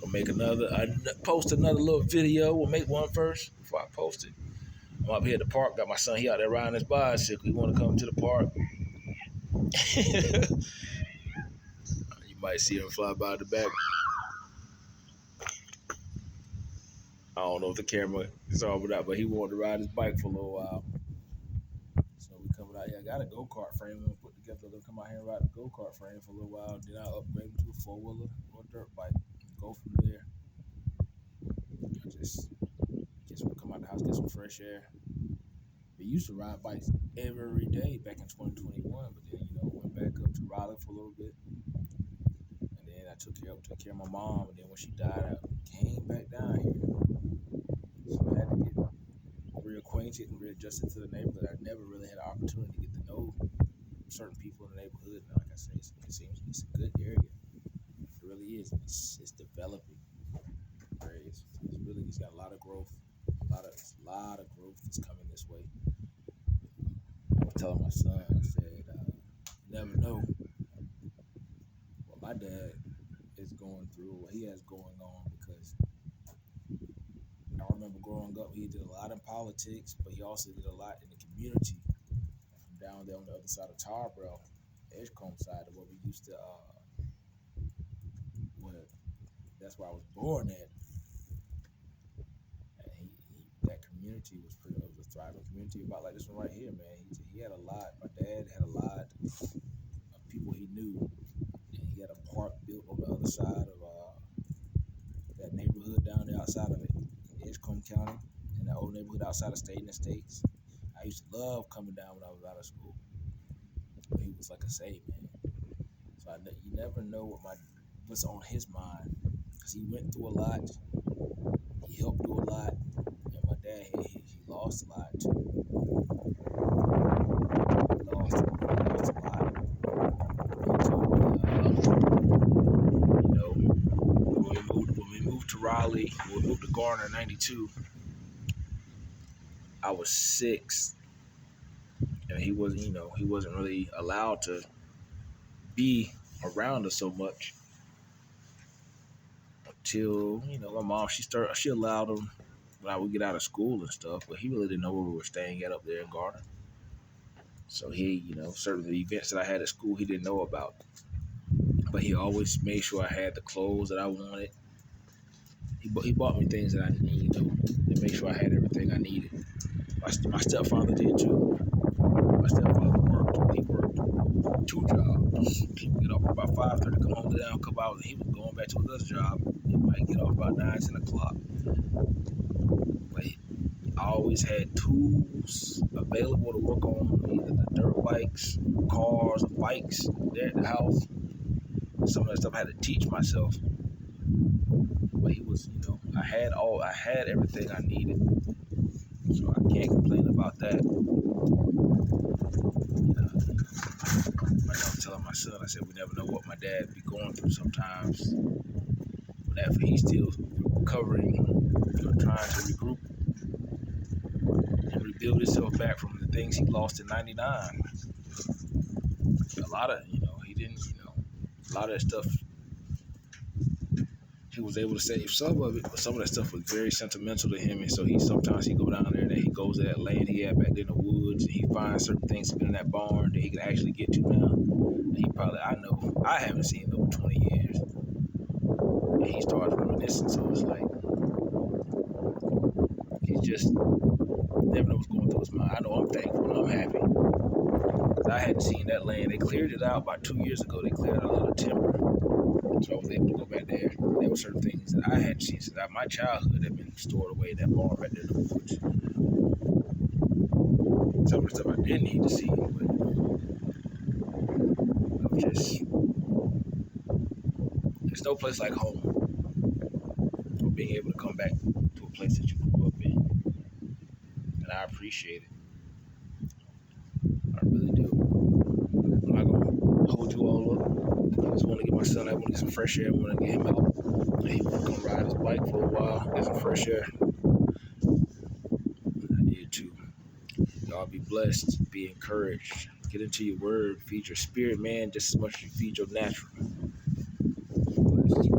Gonna make post another little video. We'll make one first before I post it. I'm up here at the park. Got my son. He out there riding his bicycle. He want to come to the park. You might see him fly by the back. I don't know if the camera is all with that, but he wanted to ride his bike for a little while. So we coming out here. I got a go-kart frame I'm gonna put together. Gonna come out here and ride the go-kart frame for a little while. Then I'll upgrade him to a four-wheeler or a dirt bike. Go from there. I just want to come out the house, get some fresh air. We used to ride bikes every day back in 2021, but then went back up to Raleigh for a little bit, and then I took care of my mom. And then when she died, I came back down here, so I had to get reacquainted and readjusted to the neighborhood. I never really had an opportunity to get to know certain people in the neighborhood. And like I say, it seems it's a good area. It really is. It's developing. It's got a lot of growth. A lot of growth is coming this way. I was telling my son, I said, you never know what my dad is going through, what he has going on, because I remember growing up, he did a lot in politics, but he also did a lot in the community. From down there on the other side of Tarboro, Edgecombe side of where we used to, that's where I was born at. That community was a thriving community about like this one right here, man. He had a lot. My dad had a lot of people he knew, and he had a park built on the other side of that neighborhood down there outside of it, in Edgecombe County, in that old neighborhood outside of State and Estates. I used to love coming down when I was out of school. But he was like I say, man. So you never know what's on his mind, because he went through a lot. He helped do a lot. My dad, he lost a lot. He lost a lot. He told me, when we moved to Raleigh, when we moved to Garner in '92, I was 6, and he wasn't really allowed to be around us so much until my mom she allowed him when I would get out of school and stuff, but he really didn't know where we were staying at up there in Garner. So he, certain events that I had at school he didn't know about. But he always made sure I had the clothes that I wanted. He bought me things that I needed, to make sure I had everything I needed. My stepfather did too. My stepfather worked. He worked 2 jobs. He would get off about 5:30, come home down a couple hours, and he was going back to another job. He might get off about 9, 10 o'clock. But I always had tools available to work on, either the dirt bikes, cars, or bikes there at the house. Some of that stuff I had to teach myself. But he was, I had everything I needed. So I can't complain about that. Like I was telling my son, I said, we never know what my dad be going through sometimes. But he's still recovering, trying to regroup and rebuild himself back from the things he lost in '99. A lot of, he didn't, a lot of that stuff, he was able to save some of it, but some of that stuff was very sentimental to him. And so sometimes he go down there and he goes to that land he had back there in the woods, and he finds certain things in that barn that he can actually get to now. And I haven't seen him over 20 years. And he starts reminiscing, so it's like, he's just never know what's going through his mind. I know I'm thankful and I'm happy. Because I hadn't seen that land. They cleared it out about 2 years ago. They cleared out a lot of timber. So I was able to go back there. There were certain things that I hadn't seen since my childhood that had been stored away in that barn right there in the woods. Some of the stuff I didn't need to see, but there's no place like home. Or being able to come back to a place that you grew up in. And I appreciate it. I really do. I'm not going to hold you all up. I just want to get my son out. I want to get some fresh air. I want to get him out. And he want to come ride his bike for a while, get some fresh air. I did too. Y'all be blessed. Be encouraged. Get into your word. Feed your spirit, man, just as much as you feed your natural. Blessed.